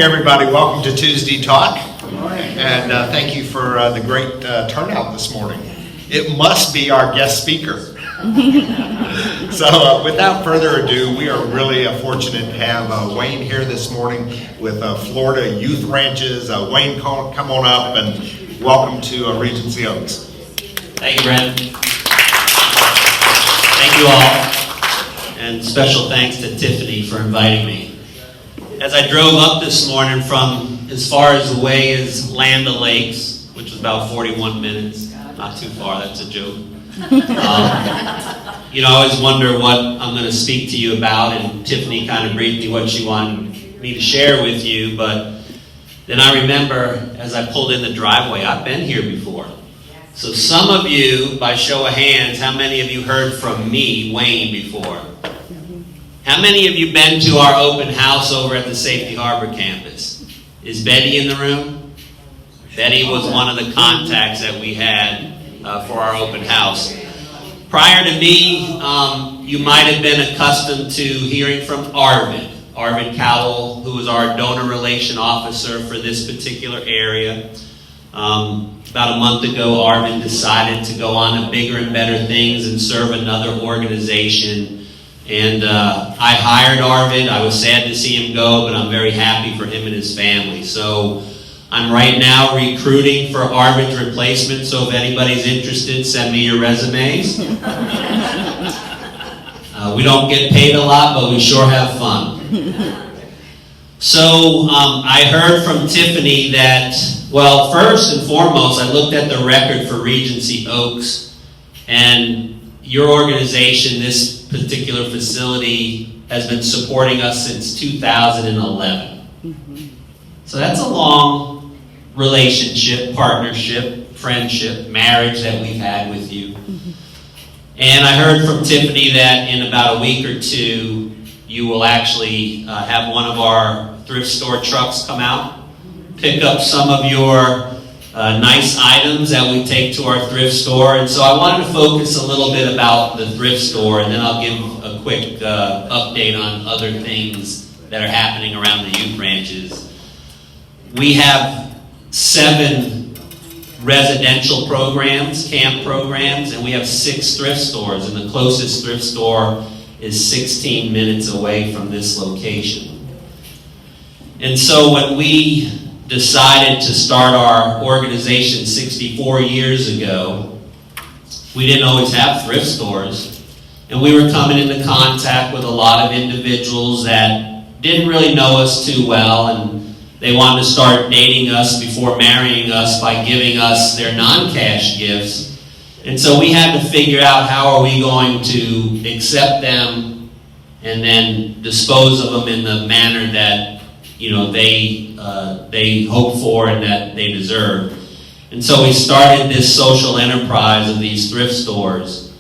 Everybody, welcome to Tuesday Talk, and thank you for the great turnout this morning. It must be our guest speaker. So without further ado, we are really fortunate to have Wayne here this morning with Florida Youth Ranches. Wayne, come on up and welcome to Regency Oaks. Thank you, Brandon. Thank you all, and special thanks to Tiffany for inviting me. As I drove up this morning from as far as away as Land O'Lakes, which was about 41 minutes, not too far, that's a joke. I always wonder what I'm going to speak to you about, and Tiffany kind of briefed me what she wanted me to share with you, but then I remember as I pulled in the driveway, I've been here before. So some of you, by show of hands, how many of you heard from me, Wayne, before? How many of you been to our open house over at the Safety Harbor campus? Is Betty in the room? Betty was one of the contacts that we had for our open house. Prior to me, you might have been accustomed to hearing from Arvid Cowell, who was our donor relation officer for this particular area. About a month ago, Arvid decided to go on to bigger and better things and serve another organization. And I hired Arvid. I was sad to see him go, but I'm very happy for him and his family. So I'm right now recruiting for Arvid's replacement, so if anybody's interested, send me your resumes. We don't get paid a lot, but we sure have fun. So I heard from Tiffany that, well, first and foremost, I looked at the record for Regency Oaks, and your organization, this particular facility, has been supporting us since 2011. So that's a long relationship, partnership, friendship, marriage that we've had with you. And I heard from Tiffany that in about a week or two, you will actually have one of our thrift store trucks come out, pick up some of your nice items that we take to our thrift store. And so I wanted to focus a little bit about the thrift store, and then I'll give a quick update on other things that are happening around the youth ranches. We have 7 residential programs, camp programs, and we have 6 thrift stores, and the closest thrift store is 16 minutes away from this location. And so when we decided to start our organization 64 years ago, we didn't always have thrift stores, and we were coming into contact with a lot of individuals that didn't really know us too well, and they wanted to start dating us before marrying us by giving us their non-cash gifts. And so we had to figure out how are we going to accept them and then dispose of them in the manner that they hope for and that they deserve. And so we started this social enterprise of these thrift stores.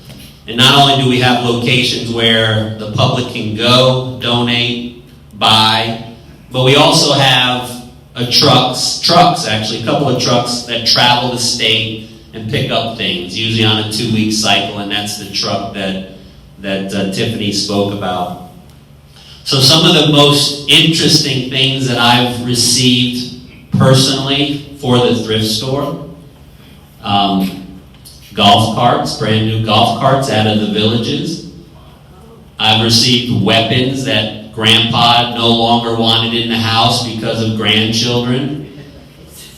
And not only do we have locations where the public can go, donate, buy, but we also have a couple of trucks that travel the state and pick up things, usually on a 2-week cycle, and that's the truck that Tiffany spoke about. So some of the most interesting things that I've received personally for the thrift store, golf carts, brand new golf carts out of the villages. I've received weapons that Grandpa no longer wanted in the house because of grandchildren.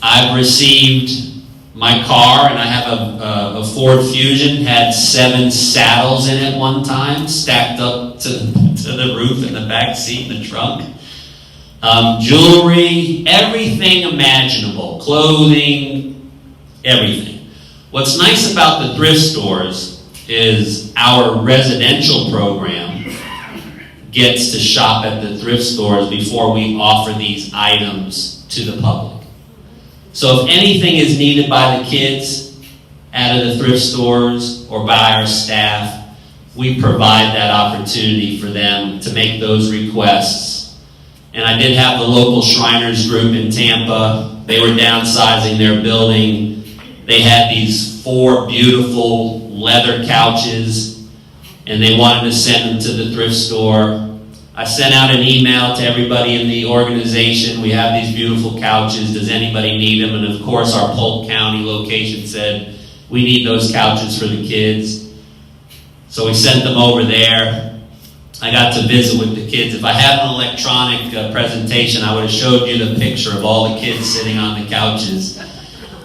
I've received my car, and I have a Ford Fusion, had 7 saddles in it one time, stacked up to the roof in the back seat in the trunk. Jewelry, everything imaginable, clothing, everything. What's nice about the thrift stores is our residential program gets to shop at the thrift stores before we offer these items to the public. So if anything is needed by the kids out of the thrift stores or by our staff, we provide that opportunity for them to make those requests. And I did have the local Shriners group in Tampa. They were downsizing their building. They had these 4 beautiful leather couches, and they wanted to send them to the thrift store. I sent out an email to everybody in the organization. We have these beautiful couches. Does anybody need them? And of course, our Polk County location said, we need those couches for the kids. So we sent them over there. I got to visit with the kids. If I had an electronic presentation, I would have showed you the picture of all the kids sitting on the couches.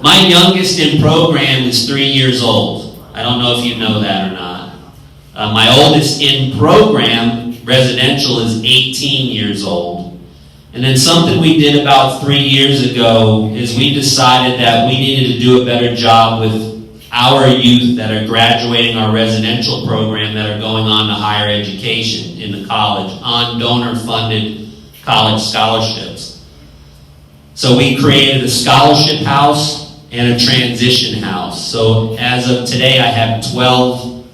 My youngest in program is 3 years old. I don't know if you know that or not. My oldest in program, residential, is 18 years old. And then something we did about 3 years ago is we decided that we needed to do a better job with our youth that are graduating our residential program that are going on to higher education in the college on donor-funded college scholarships. So we created a scholarship house and a transition house. So as of today, I have 12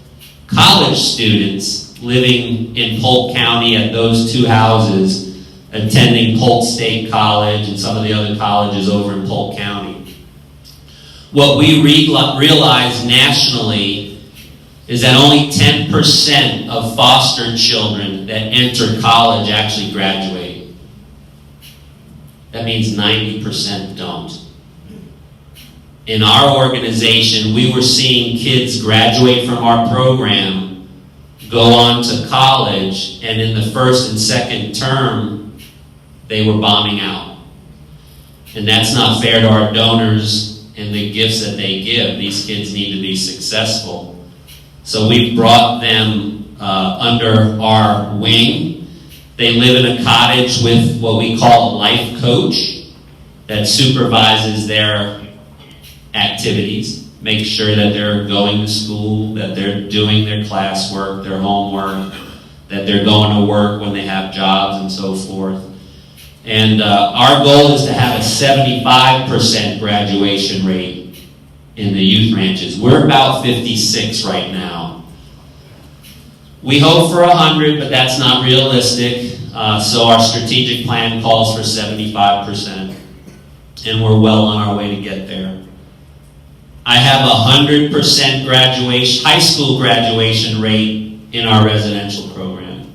college students living in Polk County at those two houses, attending Polk State College and some of the other colleges over in Polk County. What we realize nationally is that only 10% of foster children that enter college actually graduate. That means 90% don't. In our organization, we were seeing kids graduate from our program, go on to college, and in the first and second term, they were bombing out. And that's not fair to our donors and the gifts that they give. These kids need to be successful. So we've brought them under our wing. They live in a cottage with what we call a life coach that supervises their activities, makes sure that they're going to school, that they're doing their classwork, their homework, that they're going to work when they have jobs and so forth. And our goal is to have a 75% graduation rate in the youth ranches. We're about 56 right now. We hope for 100, but that's not realistic. So our strategic plan calls for 75%. And we're well on our way to get there. I have a 100% graduation, high school graduation rate in our residential program.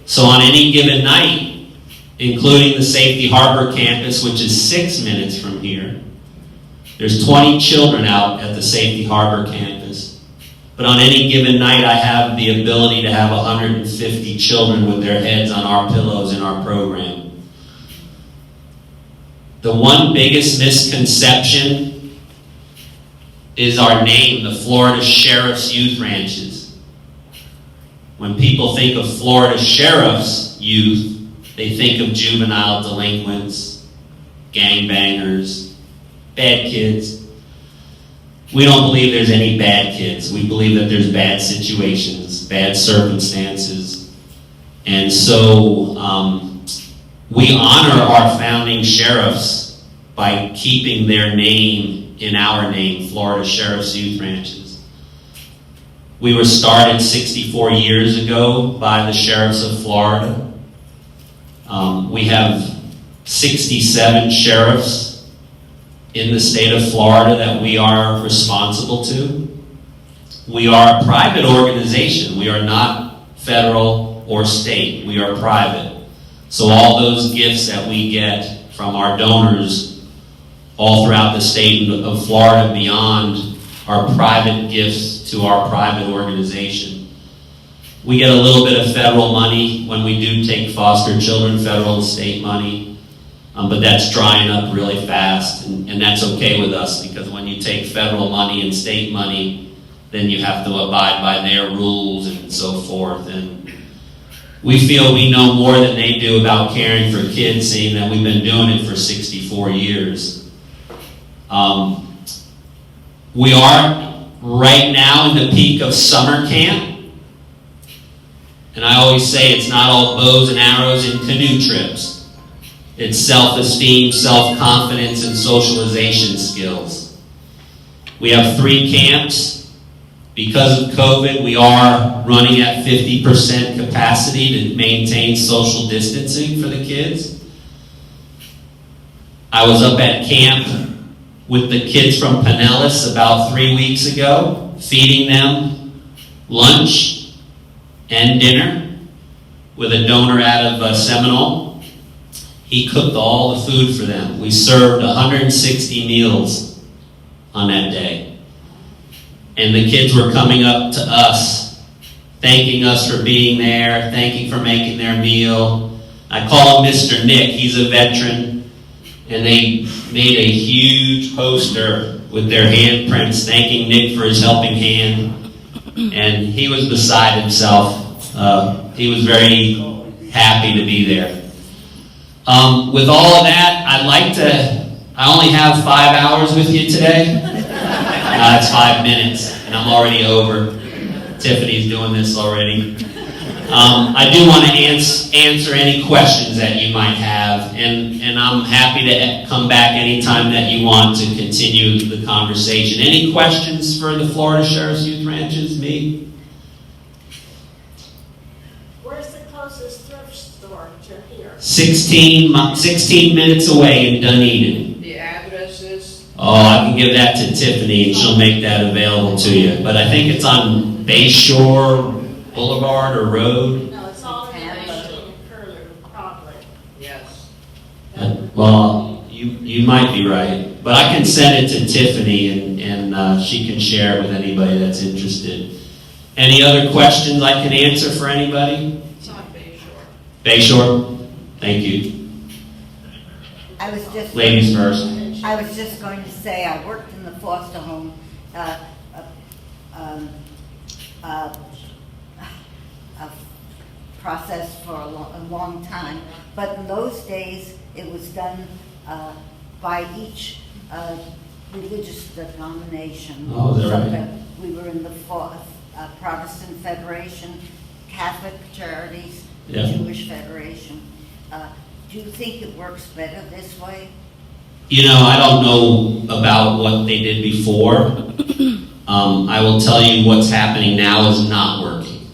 So on any given night, including the Safety Harbor campus, which is 6 minutes from here, there's 20 children out at the Safety Harbor campus. But on any given night, I have the ability to have 150 children with their heads on our pillows in our program. The one biggest misconception is our name, the Florida Sheriff's Youth Ranches. When people think of Florida Sheriff's Youth, they think of juvenile delinquents, gangbangers, bad kids. We don't believe there's any bad kids. We believe that there's bad situations, bad circumstances. And so we honor our founding sheriffs by keeping their name in our name, Florida Sheriff's Youth Ranches. We were started 64 years ago by the sheriffs of Florida. We have 67 sheriffs in the state of Florida that we are responsible to. We are a private organization. We are not federal or state. We are private. So all those gifts that we get from our donors all throughout the state of Florida and beyond are private gifts to our private organization. We get a little bit of federal money when we do take foster children, federal and state money, but that's drying up really fast, and that's okay with us, because when you take federal money and state money, then you have to abide by their rules and so forth. And we feel we know more than they do about caring for kids, seeing that we've been doing it for 64 years. We are right now in the peak of summer camp. And I always say it's not all bows and arrows and canoe trips. It's self-esteem, self-confidence, and socialization skills. We have 3 camps. Because of COVID, we are running at 50% capacity to maintain social distancing for the kids. I was up at camp with the kids from Pinellas about 3 weeks ago, feeding them lunch and dinner. with a donor out of Seminole. He cooked all the food for them. We served 160 meals on that day. And the kids were coming up to us, thanking us for being there, thanking for making their meal. I call him Mr. Nick. He's a veteran. And they made a huge poster with their handprints thanking Nick for his helping hand. And he was beside himself. He was very happy to be there. With all of that, I only have 5 hours with you today. It's 5 minutes, and I'm already over. Tiffany's doing this already. I do want to answer any questions that you might have, and I'm happy to come back anytime that you want to continue the conversation. Any questions for the Florida Sheriff's Youth Ranches? Me? Where's the closest thrift store to here? 16 minutes away in Dunedin. The address is? Oh, I can give that to Tiffany, and she'll make that available to you. But I think it's on Bayshore Boulevard or Road. No, it's all in the Curlew, probably. Yes. Well, you might be right. But I can send it to Tiffany, and she can share it with anybody that's interested. Any other questions I can answer for anybody? It's on Bayshore. Bayshore? Thank you. Ladies first. I was just going to say, I worked in the foster home process for a long time, but in those days it was done by each religious denomination. Oh, is that So right? we were in the Protestant Federation, Catholic Charities, Yeah. Jewish Federation. Do you think it works better this way? You know, I don't know about what they did before. I will tell you what's happening now is not working.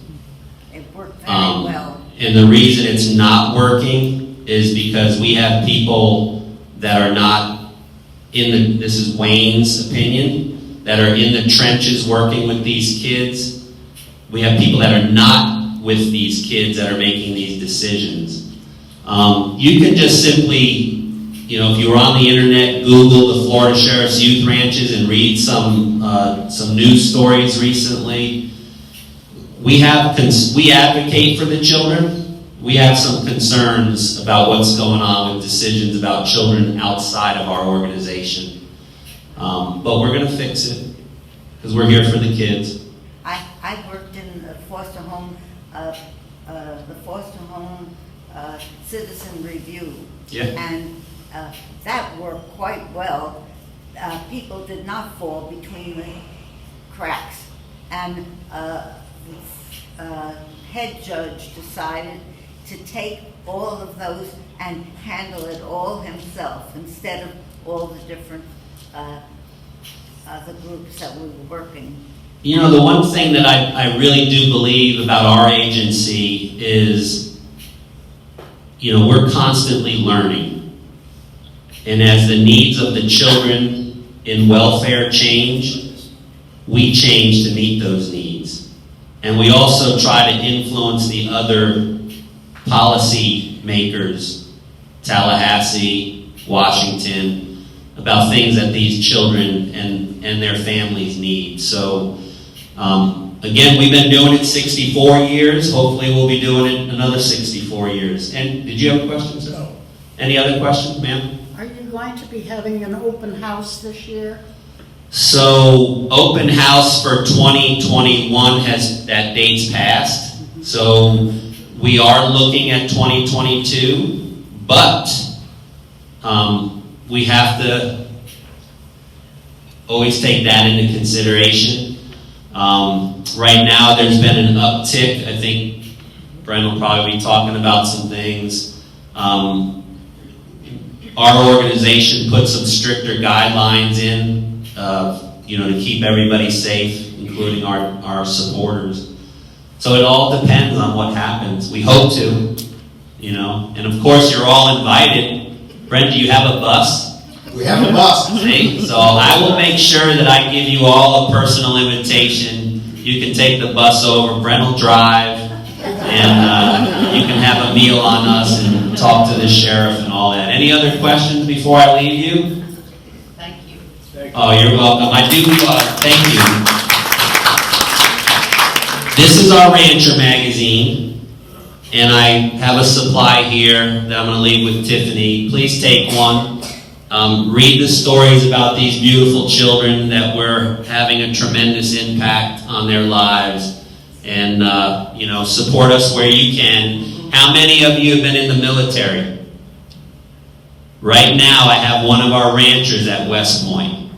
It worked very well. And the reason it's not working is because we have people that are not this is Wayne's opinion, that are in the trenches working with these kids. We have people that are not with these kids that are making these decisions. You can just simply, if you were on the internet, Google the Florida Sheriff's Youth Ranches and read some news stories recently. We advocate for the children. We have some concerns about what's going on with decisions about children outside of our organization. But we're going to fix it because we're here for the kids. I worked in the foster home, citizen review. Yeah. And that worked quite well. People did not fall between the cracks. And the head judge decided to take all of those and handle it all himself instead of all the different the groups that we were working. The one thing that I really do believe about our agency is, we're constantly learning. And as the needs of the children in welfare change, we change to meet those needs. And we also try to influence the other policy makers, Tallahassee, Washington, about things that these children and their families need. So, again, we've been doing it 64 years. Hopefully we'll be doing it another 64 years. And did you have a question, sir? No. Any other questions, ma'am? Are you going to be having an open house this year? So, open house for 2021 that date's passed. So, we are looking at 2022, but we have to always take that into consideration. Right now, there's been an uptick. I think Brent will probably be talking about some things. Our organization put some stricter guidelines in, to keep everybody safe, including our supporters. So it all depends on what happens. We hope to, and of course you're all invited. Brent, do you have a bus? We have a bus. See? So I will make sure that I give you all a personal invitation. You can take the bus over. Brent will drive, and you can have a meal on us and talk to the sheriff and all that. Any other questions before I leave you? Thank you. Oh, you're welcome. I do, thank you. This is our Rancher magazine, and I have a supply here that I'm going to leave with Tiffany. Please take one. Read the stories about these beautiful children that we're having a tremendous impact on their lives. And, support us where you can. How many of you have been in the military? Right now, I have one of our ranchers at West Point.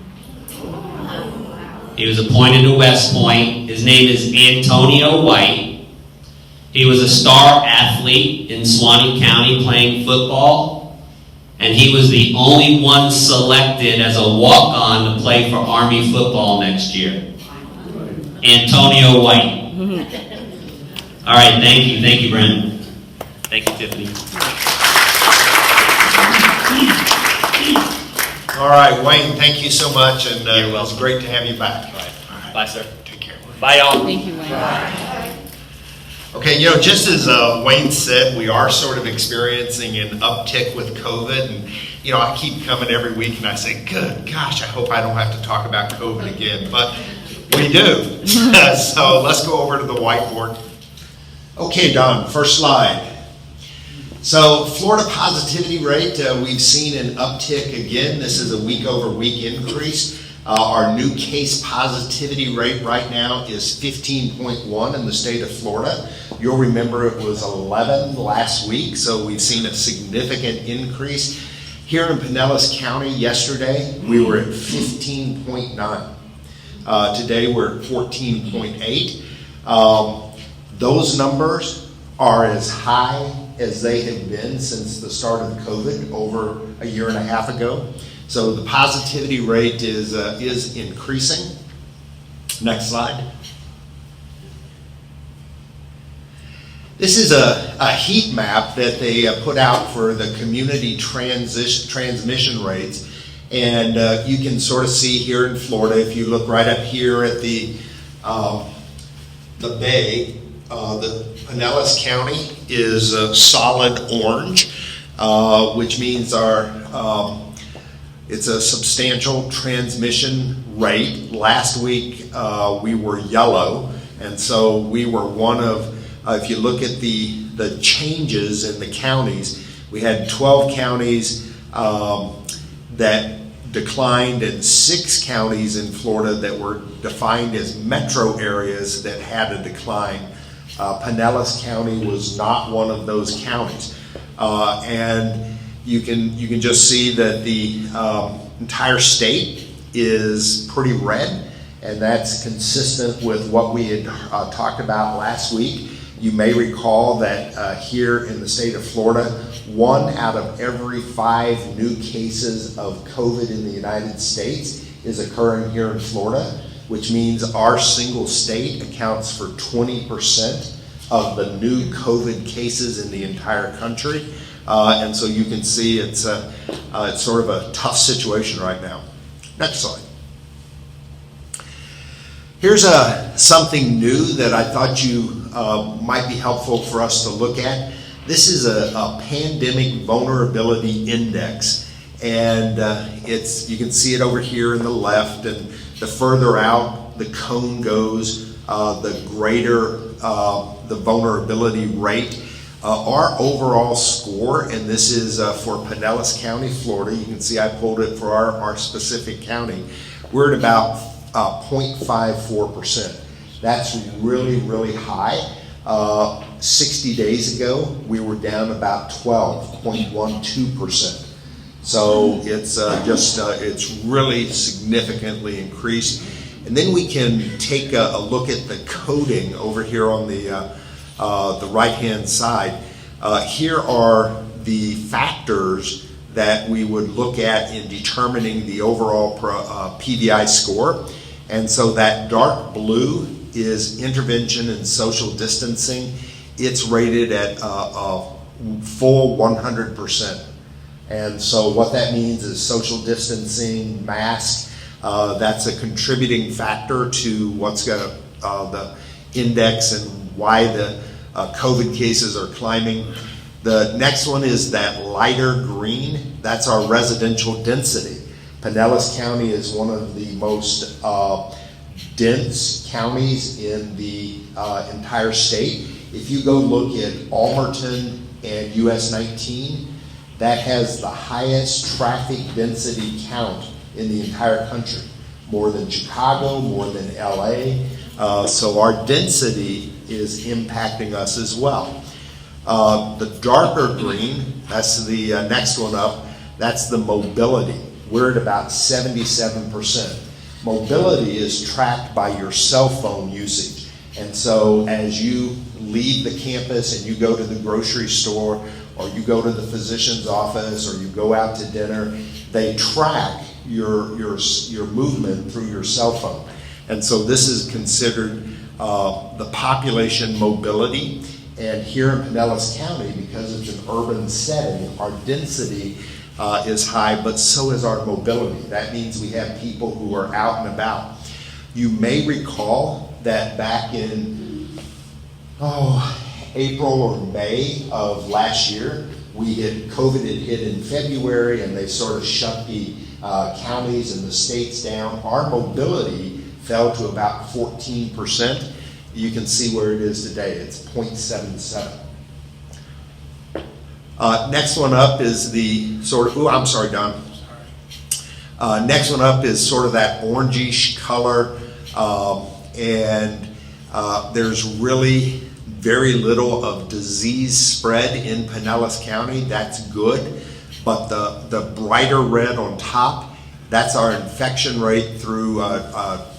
He was appointed to West Point. His name is Antonio White. He was a star athlete in Suwannee County playing football. And he was the only one selected as a walk-on to play for Army football next year. Antonio White. All right, thank you. Thank you, Brendan. Thank you, Tiffany. All right, Wayne, thank you so much, and You're it was welcome. great to have you back. Bye, sir. Take care. Bye, y'all. Thank you, Wayne. Okay, just as Wayne said, we are sort of experiencing an uptick with COVID, and I keep coming every week and I say, good gosh, I hope I don't have to talk about COVID again, but we do. So let's go over to the whiteboard. Okay, Don, first slide. So Florida positivity rate, we've seen an uptick again. This is a week over week increase. Our new case positivity rate right now is 15.1 in the state of Florida. You'll remember it was 11 last week, so we've seen a significant increase. Here in Pinellas County yesterday, we were at 15.9. Today we're at 14.8. Those numbers are as high as they have been since the start of COVID over a year and a half ago. So the positivity rate is increasing. Next slide. This is a heat map that they put out for the community transmission rates. And you can sort of see here in Florida, if you look right up here at the bay, the Pinellas County is solid orange, which means it's a substantial transmission rate. Last week we were yellow, and so we were one of, if you look at the changes in the counties, we had 12 counties that declined and 6 counties in Florida that were defined as metro areas that had a decline. Pinellas County was not one of those counties. And you can just see that the entire state is pretty red, and that's consistent with what we had talked about last week. You may recall that here in the state of Florida, 1 out of every 5 new cases of COVID in the United States is occurring here in Florida, which means our single state accounts for 20% of the new COVID cases in the entire country. And so you can see it's sort of a tough situation right now. Next slide. Here's something new that I thought you might be helpful for us to look at. This is a pandemic vulnerability index, and you can see it over here in the left, and the further out the cone goes, the greater the vulnerability rate. Our overall score, and this is for Pinellas County, Florida, you can see I pulled it for our specific county, we're at about 0.54%. That's really, really high. 60 days ago, we were down about 12.12%. So it's it's really significantly increased. And then we can take a look at the coding over here on the right-hand side. Here are the factors that we would look at in determining the overall PVI score. And so that dark blue is intervention and social distancing. It's rated at a full 100%. And so what that means is social distancing, masks, that's a contributing factor to what's got the index and why the COVID cases are climbing. The next one is that lighter green. That's our residential density. Pinellas County is one of the most dense counties in the entire state. If you go look at Almerton and US 19, that has the highest traffic density count in the entire country. More than Chicago, more than LA. So our density is impacting us as well. The darker green, that's the next one up, that's the mobility. We're at about 77%. Mobility is tracked by your cell phone usage. And so as you leave the campus and you go to the grocery store, or you go to the physician's office, or you go out to dinner, they track your movement through your cell phone. And so this is considered the population mobility. And here in Pinellas County, because it's an urban setting, our density is high, but so is our mobility. That means we have people who are out and about. You may recall that back in April or May of last year, COVID had hit in February, and they sort of shut the counties and the states down. Our mobility fell to about 14%. You can see where it is today. It's 0.77. Next one up is the sort of, I'm sorry, Don. Next one up is sort of that orangish color, and there's really very little of disease spread in Pinellas County. That's good. But the brighter red on top, that's our infection rate through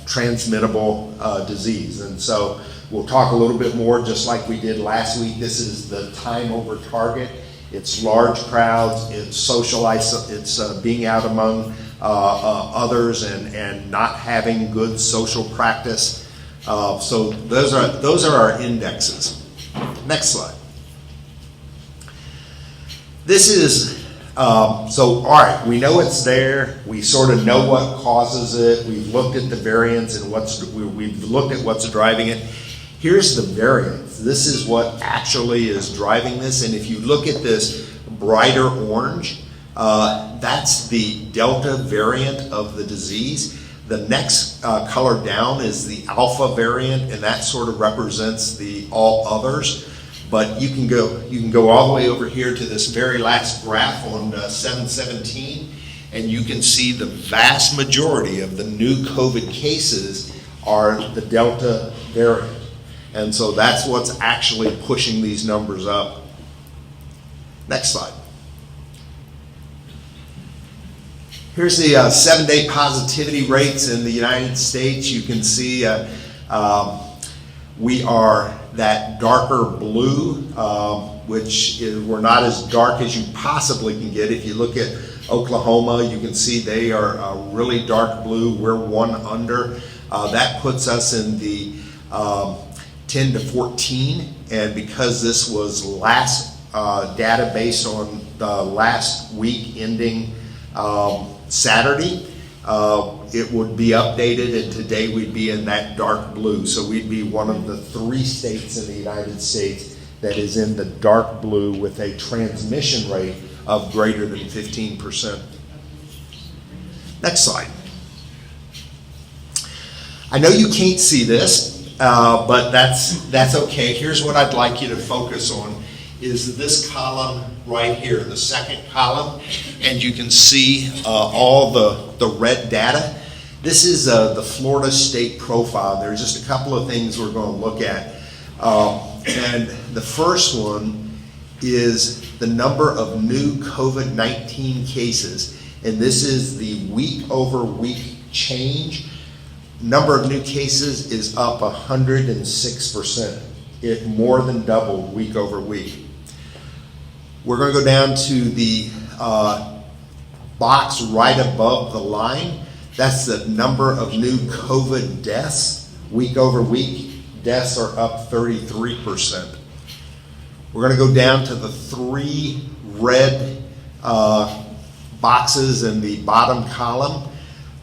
transmittable disease. And so we'll talk a little bit more, just like we did last week. This is the time over target. It's large crowds, it's it's being out among others and not having good social practice. So those are our indexes. Next slide. This is, so all right, we know it's there. We sort of know what causes it. We've looked at the variance and we've looked at what's driving it. Here's the variance. This is what actually is driving this. And if you look at this brighter orange, that's the Delta variant of the disease. The next color down is the Alpha variant, and that sort of represents the all others. But you can go all the way over here to this very last graph on 717, and you can see the vast majority of the new COVID cases are the Delta variant. And so that's what's actually pushing these numbers up. Next slide. Here's the 7-day positivity rates in the United States. You can see we are that darker blue, which we're not as dark as you possibly can get. If you look at Oklahoma, you can see they are really dark blue. We're one under. That puts us in the 10 to 14, and because this was last data based on the last week ending Saturday, it would be updated, and today we'd be in that dark blue. So we'd be one of the 3 states in the United States that is in the dark blue with a transmission rate of greater than 15%. Next slide. I know you can't see this, but that's okay. Here's what I'd like you to focus on is this column right here, the second column, and you can see all the red data. This is the Florida state profile. There's just a couple of things we're going to look at. And the first one is the number of new COVID-19 cases, and this is the week over week change. Number of new cases is up 106%. It more than doubled week over week. We're going to go down to the box right above the line. That's the number of new COVID deaths. Week over week, deaths are up 33%. We're going to go down to the 3 red boxes in the bottom column.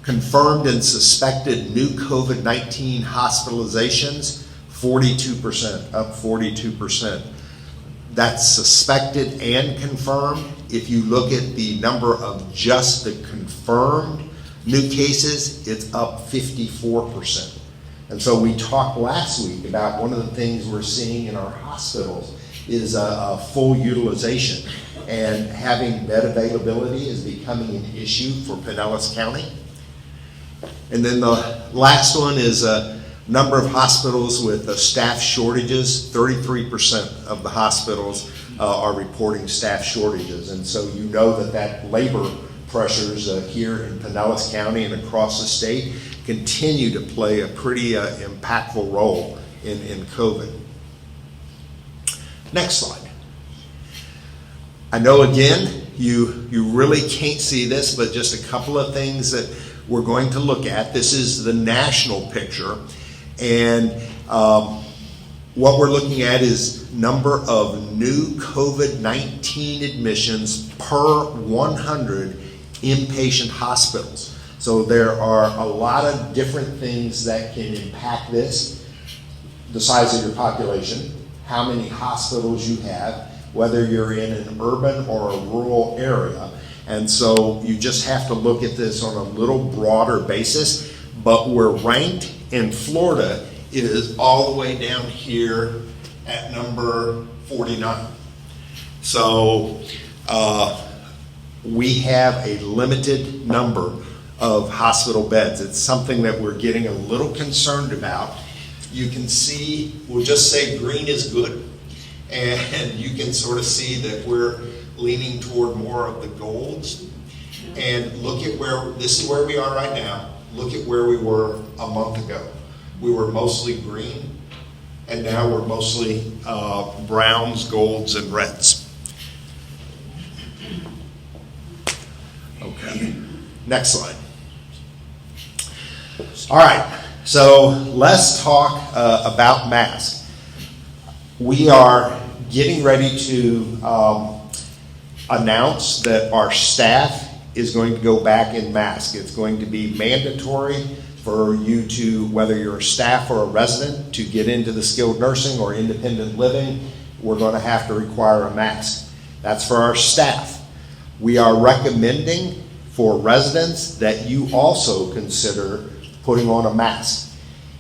Confirmed and suspected new COVID-19 hospitalizations, 42%, up 42%. That's suspected and confirmed. If you look at the number of just the confirmed new cases, it's up 54%. And so we talked last week about one of the things we're seeing in our hospitals is a full utilization, and having bed availability is becoming an issue for Pinellas County. And then the last one is a number of hospitals with staff shortages. 33% of the hospitals are reporting staff shortages. And so you know that labor pressures here in Pinellas County and across the state continue to play a pretty impactful role in COVID. Next slide. I know again, you really can't see this, but just a couple of things that we're going to look at. This is the national picture, and what we're looking at is number of new COVID-19 admissions per 100 inpatient hospitals. So there are a lot of different things that can impact this. The size of your population, how many hospitals you have, whether you're in an urban or a rural area. And so you just have to look at this on a little broader basis, but we're ranked in Florida. It is all the way down here at number 49. So we have a limited number of hospital beds. It's something that we're getting a little concerned about. You can see, we'll just say green is good, and you can sort of see that we're leaning toward more of the golds. And look at where, this is where we are right now. Look at where we were a month ago. We were mostly green, and now we're mostly browns, golds, and reds. Okay, next slide. All right, so let's talk about masks. We are getting ready to announce that our staff is going to go back in mask. It's going to be mandatory for you to, whether you're a staff or a resident, to get into the skilled nursing or independent living, we're going to have to require a mask. That's for our staff. We are recommending for residents that you also consider putting on a mask.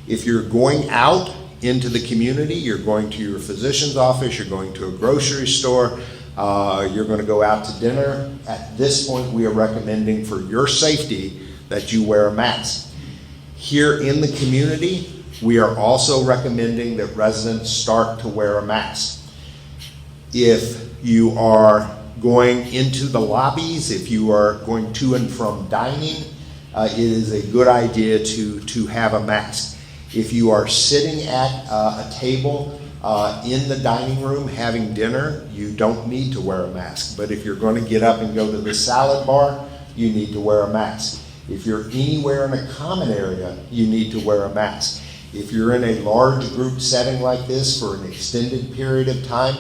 If you're going out into the community, you're going to your physician's office, you're going to a grocery store, you're going to go out to dinner. At this point, we are recommending for your safety that you wear a mask. Here in the community, we are also recommending that residents start to wear a mask. If you are going into the lobbies, if you are going to and from dining, it is a good idea to have a mask. If you are sitting at a table in the dining room having dinner, you don't need to wear a mask. But if you're going to get up and go to the salad bar, you need to wear a mask. If you're anywhere in a common area, you need to wear a mask. If you're in a large group setting like this for an extended period of time,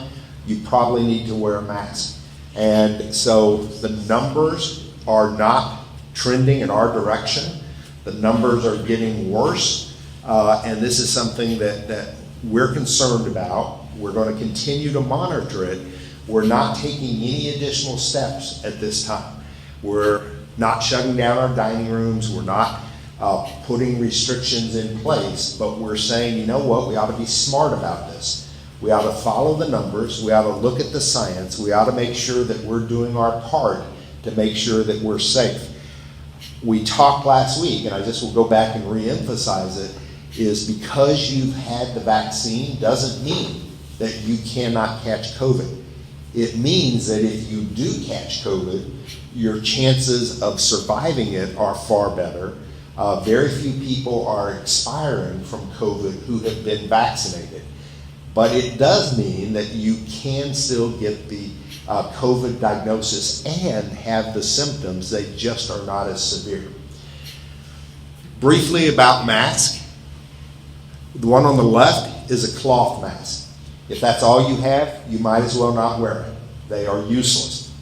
you probably need to wear a mask. And so the numbers are not trending in our direction. The numbers are getting worse. And this is something that we're concerned about. We're going to continue to monitor it. We're not taking any additional steps at this time. We're not shutting down our dining rooms. We're not putting restrictions in place, but we're saying, you know what, we ought to be smart about this. We ought to follow the numbers. We ought to look at the science. We ought to make sure that we're doing our part to make sure that we're safe. We talked last week, and I just will go back and re-emphasize it, is because you've had the vaccine doesn't mean that you cannot catch COVID. It means that if you do catch COVID, your chances of surviving it are far better. Very few people are expiring from COVID who have been vaccinated. But it does mean that you can still get the COVID diagnosis and have the symptoms. They just are not as severe. Briefly about masks. The one on the left is a cloth mask. If that's all you have, you might as well not wear it. They are useless.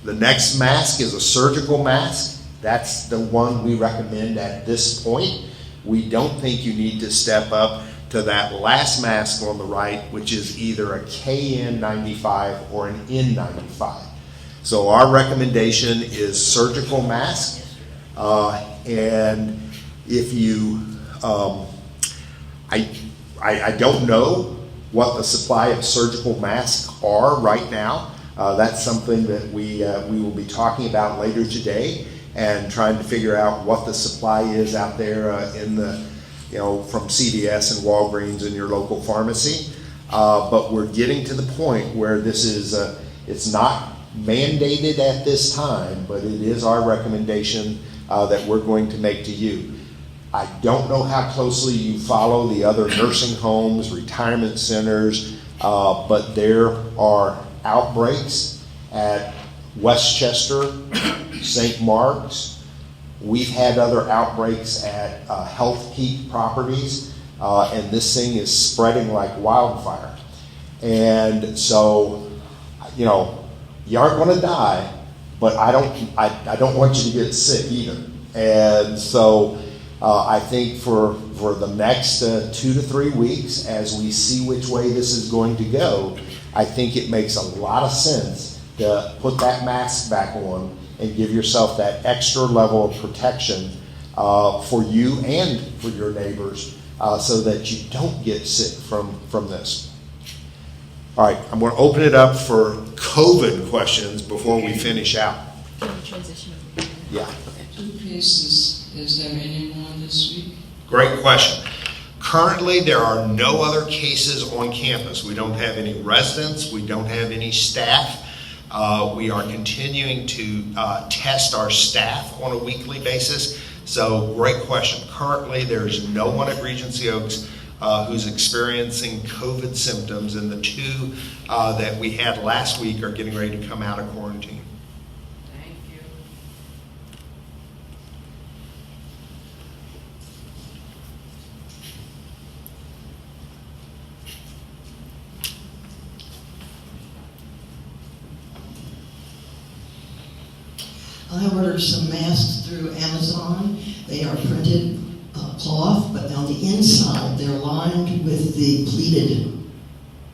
The next mask is a surgical mask. That's the one we recommend at this point. We don't think you need to step up to that last mask on the right, which is either a KN95 or an N95. So our recommendation is surgical mask. And if you, I don't know what the supply of surgical masks are right now. That's something that we will be talking about later today, and trying to figure out what the supply is out there in the, from CVS and Walgreens and your local pharmacy. But we're getting to the point where this is, it's not mandated at this time, but it is our recommendation that we're going to make to you. I don't know how closely you follow the other nursing homes, retirement centers, but there are outbreaks at Westchester, St. Mark's. We've had other outbreaks at Health Peak properties, and this thing is spreading like wildfire. And so, you aren't going to die, but I don't want you to get sick either. And so I think for the next 2 to 3 weeks, as we see which way this is going to go, I think it makes a lot of sense to put that mask back on and give yourself that extra level of protection for you and for your neighbors, so that you don't get sick from this. All right, I'm going to open it up for COVID questions before we finish out. Transition. Yeah. Two cases, is there any more this week? Great question. Currently, there are no other cases on campus. We don't have any residents. We don't have any staff. We are continuing to test our staff on a weekly basis. So, great question. Currently, there's no one at Regency Oaks who's experiencing COVID symptoms, and the 2 that we had last week are getting ready to come out of quarantine. Thank you. I ordered some masks through Amazon. They are printed cloth, but on the inside they're lined with the pleated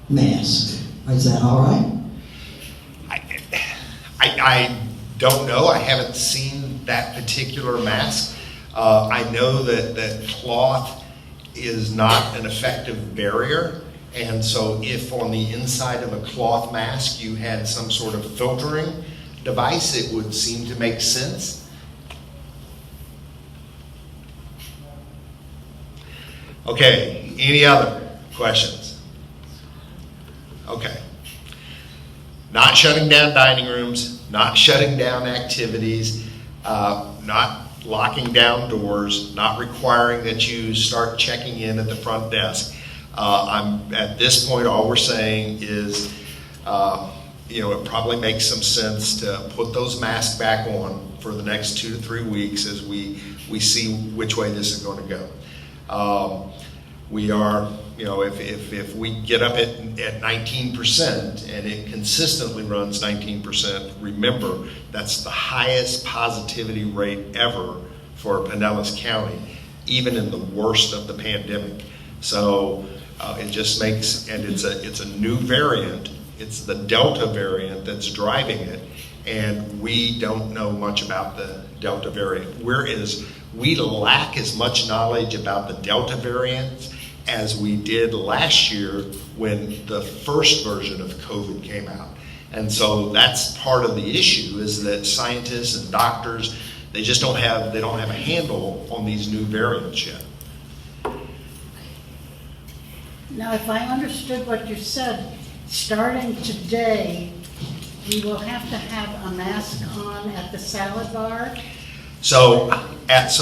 mask. Is that all right? I don't know. I haven't seen that particular mask. I know that cloth is not an effective barrier, and so if on the inside of a cloth mask you had some sort of filtering device, it would seem to make sense. Okay, any other questions? Okay. Not shutting down dining rooms, not shutting down activities, not locking down doors, not requiring that you start checking in at the front desk. At this point, all we're saying is, it probably makes some sense to put those masks back on for the next 2 to 3 weeks as we see which way this is going to go. We are, if we get up at 19% and it consistently runs 19%, remember that's the highest positivity rate ever for Pinellas County, even in the worst of the pandemic. So it just makes, and it's a new variant. It's the Delta variant that's driving it, and we don't know much about the Delta variant. We lack as much knowledge about the Delta variant as we did last year when the first version of COVID came out. And so that's part of the issue, is that scientists and doctors, they don't have a handle on these new variants yet. Now, if I understood what you said, starting today, we will have to have a mask on at the salad bar? So at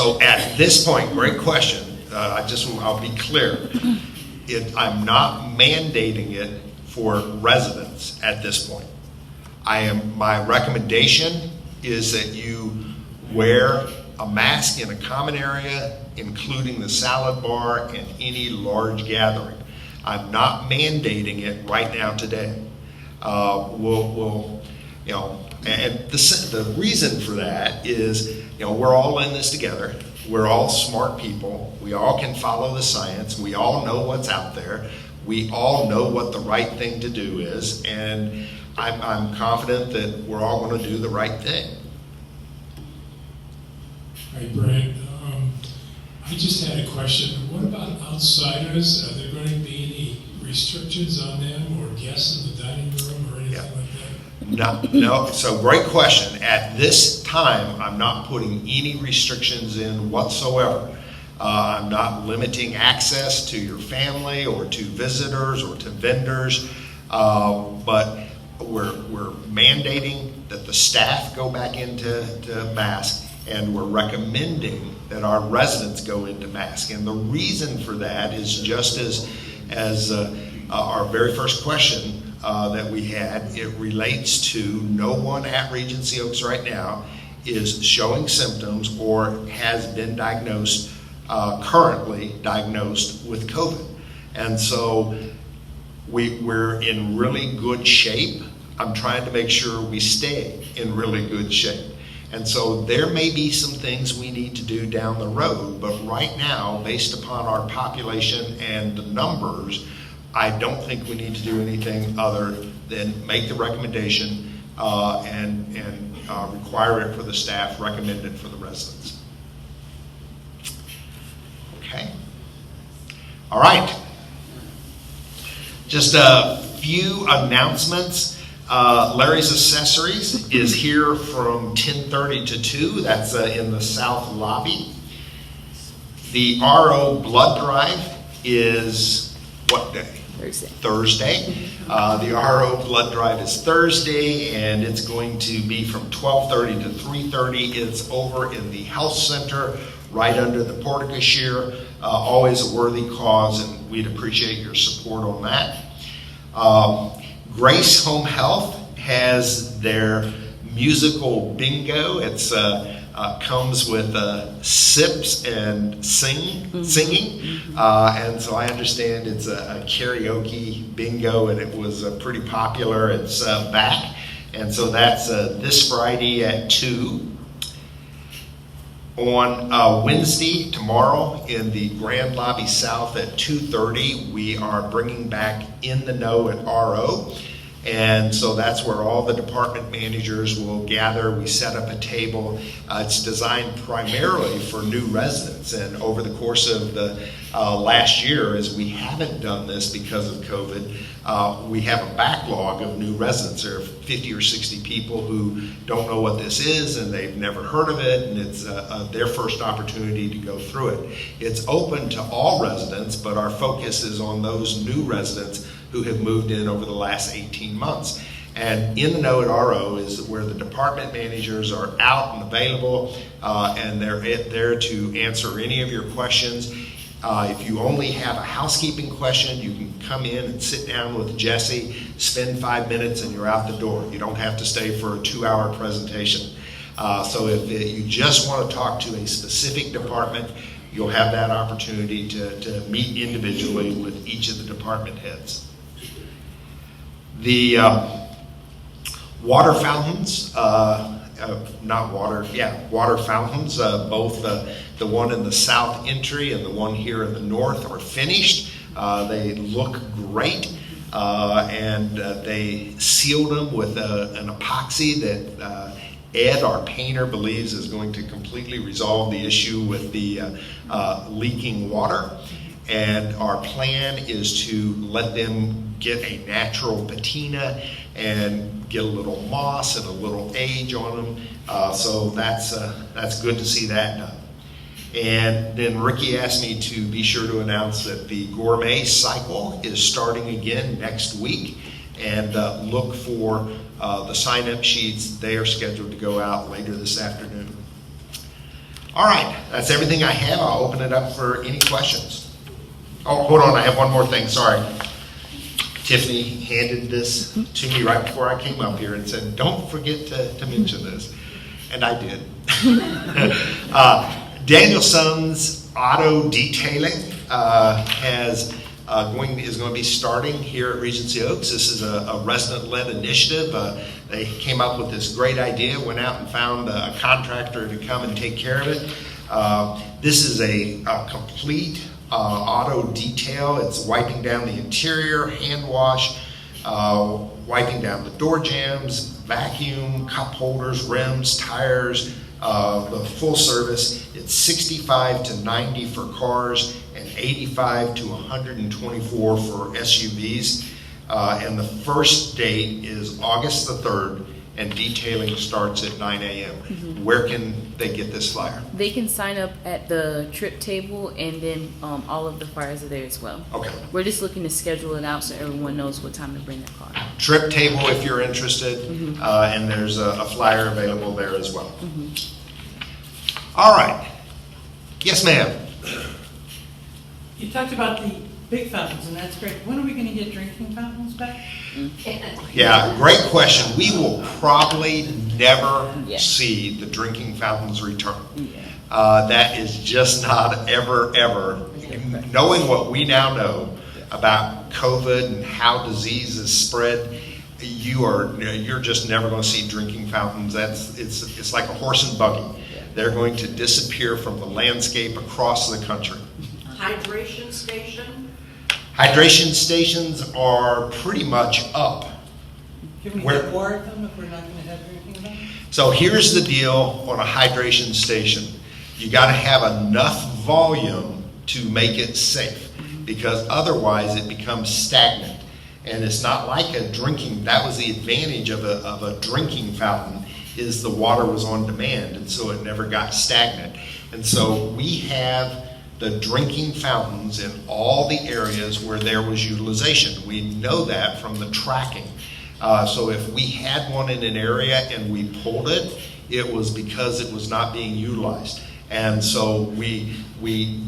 this point, great question. I'll be clear. I'm not mandating it for residents at this point. My recommendation is that you wear a mask in a common area, including the salad bar and any large gathering. I'm not mandating it right now today. And the reason for that is, we're all in this together. We're all smart people. We all can follow the science. We all know what's out there. We all know what the right thing to do is. And I'm confident that we're all going to do the right thing. Hi, Brent. I just had a question. What about outsiders? Are there going to be any restrictions on them or guests in the dining room or anything like that? No, so great question. At this time, I'm not putting any restrictions in whatsoever. I'm not limiting access to your family or to visitors or to vendors, but we're mandating that the staff go back into mask, and we're recommending that our residents go into mask. And the reason for that is just as our very first question that we had, it relates to no one at Regency Oaks right now is showing symptoms or has been diagnosed, currently diagnosed with COVID. And so we're in really good shape. I'm trying to make sure we stay in really good shape. And so there may be some things we need to do down the road, but right now, based upon our population and the numbers, I don't think we need to do anything other than make the recommendation and require it for the staff, recommend it for the residents. Okay. All right. Just a few announcements. Larry's Accessories is here from 10:30 to 2. That's in the south lobby. The RO blood drive is what day? Thursday. The RO blood drive is Thursday, and it's going to be from 12:30 to 3:30. It's over in the health center, right under the porte-cochere. Always a worthy cause, and we'd appreciate your support on that. Grace Home Health has their musical bingo. It's comes with sips and singing, and so I understand it's a karaoke bingo, and it was pretty popular. It's back, and so that's this Friday at 2. On Wednesday, tomorrow, in the Grand Lobby South at 2:30, we are bringing back In the Know at RO. And so that's where all the department managers will gather. We set up a table. It's designed primarily for new residents. And over the course of the last year, as we haven't done this because of COVID, we have a backlog of new residents. There are 50 or 60 people who don't know what this is, and they've never heard of it, and it's their first opportunity to go through it. It's open to all residents, but our focus is on those new residents who have moved in over the last 18 months. And In the Know at RO is where the department managers are out and available, and they're there to answer any of your questions. If you only have a housekeeping question, you can come in and sit down with Jesse, spend 5 minutes, and you're out the door. You don't have to stay for a 2-hour presentation. So if you just want to talk to a specific department, you'll have that opportunity to meet individually with each of the department heads. The water fountains, water fountains, both the one in the south entry and the one here in the north are finished. They look great, and they sealed them with an epoxy that Ed, our painter, believes is going to completely resolve the issue with the leaking water. And our plan is to let them get a natural patina and get a little moss and a little age on them. So that's good to see that done. And then Ricky asked me to be sure to announce that the gourmet cycle is starting again next week, and look for the sign-up sheets. They are scheduled to go out later this afternoon. All right, that's everything I have. I'll open it up for any questions. Oh, hold on, I have one more thing, sorry. Tiffany handed this to me right before I came up here and said, don't forget to mention this. And I did. Danielson's Auto Detailing is going to be starting here at Regency Oaks. This is a resident-led initiative. They came up with this great idea, went out and found a contractor to come and take care of it. This is a complete auto detail. It's wiping down the interior, hand wash, wiping down the door jambs, vacuum, cup holders, rims, tires, the full service. It's 65 to 90 for cars and 85 to 124 for SUVs. And the first date is August the 3rd, and detailing starts at 9 a.m. Where can they get this flyer? They can sign up at the trip table, and then all of the flyers are there as well. Okay. We're just looking to schedule it out so everyone knows what time to bring their car. Trip table if you're interested, and there's a flyer available there as well. All right. Yes, ma'am. You talked about the big fountains, and that's great. When are we going to get drinking fountains back? Yeah, great question. We will probably never Yeah. see the drinking fountains return. Yeah. That is just not ever. Knowing what we now know about COVID and how disease is spread, you're just never going to see drinking fountains. It's like a horse and buggy. They're going to disappear from the landscape across the country. Hydration station? Hydration stations are pretty much up. Can we Where- get more of them if we're not going to have drinking fountains? So here's the deal on a hydration station. You got to have enough volume to make it safe, because otherwise it becomes stagnant. And it's not like a drinking, that was the advantage of a drinking fountain, is the water was on demand, and so it never got stagnant. And so we have the drinking fountains in all the areas where there was utilization. We know that from the tracking. So if we had one in an area and we pulled it, it was because it was not being utilized. And so we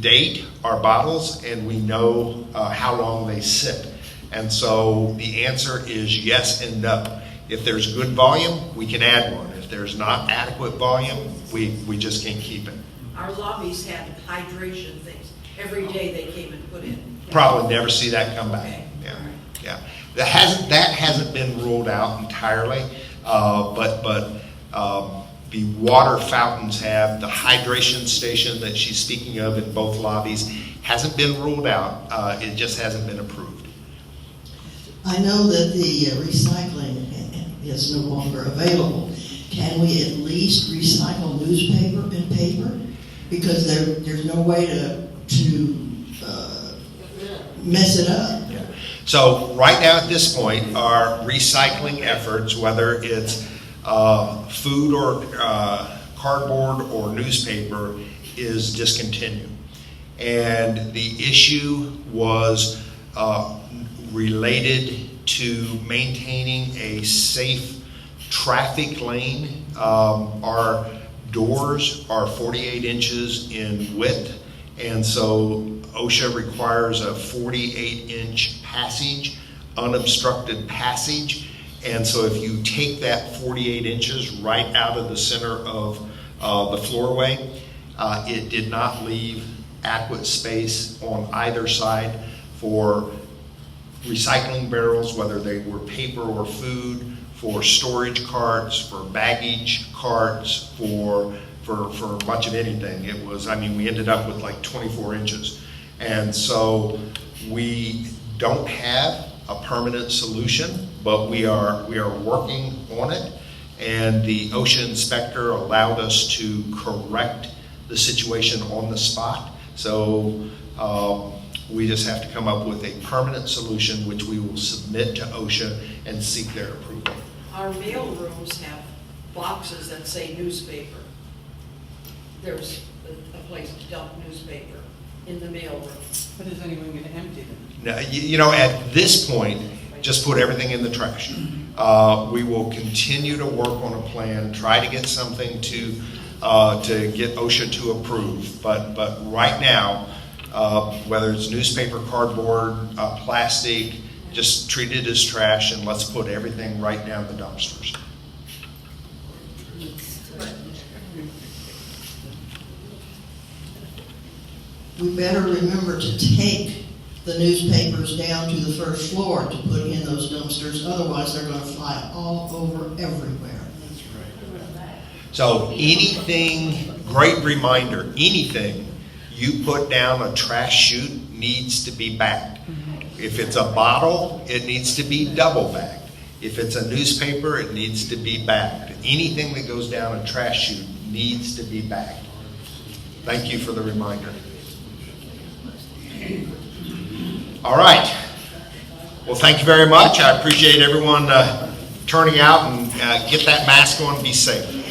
date our bottles and we know how long they sit. And so the answer is yes and no. If there's good volume, we can add one. If there's not adequate volume, we just can't keep it. Our lobbies had hydration things. Every day they came and put in. Probably never see that come back. Okay. Yeah, yeah. That hasn't been ruled out entirely, but the water fountains have, the hydration station that she's speaking of in both lobbies hasn't been ruled out. It just hasn't been approved. I know that the recycling is no longer available. Can we at least recycle newspaper and paper? Because there's no way to mess it up. Yeah. So right now at this point, our recycling efforts, whether it's food or cardboard or newspaper, is discontinued. And the issue was related to maintaining a safe traffic lane. Our doors are 48 inches in width, and so OSHA requires a 48-inch passage, unobstructed passage. And so if you take that 48 inches right out of the center of the floorway, it did not leave adequate space on either side for recycling barrels, whether they were paper or food, for storage carts, for baggage carts, for much of anything. It was, we ended up with like 24 inches. And so we don't have a permanent solution, but we are working on it. And the OSHA inspector allowed us to correct the situation on the spot. So we just have to come up with a permanent solution, which we will submit to OSHA and seek their approval. Our mail rooms have boxes that say newspaper. There's a place to dump newspaper in the mail room. But is anyone going to empty them? Now, at this point, just put everything in the trash. We will continue to work on a plan, try to get something to get OSHA to approve. But right now, whether it's newspaper, cardboard, plastic, just treat it as trash and let's put everything right down the dumpsters. We better remember to take the newspapers down to the first floor to put in those dumpsters, otherwise they're gonna fly all over everywhere. So anything, great reminder, anything you put down a trash chute needs to be bagged. If it's a bottle, it needs to be double bagged. If it's a newspaper, it needs to be bagged. Anything that goes down a trash chute needs to be bagged. Thank you for the reminder. All right. Well, thank you very much. I appreciate everyone turning out, and get that mask on. Be safe.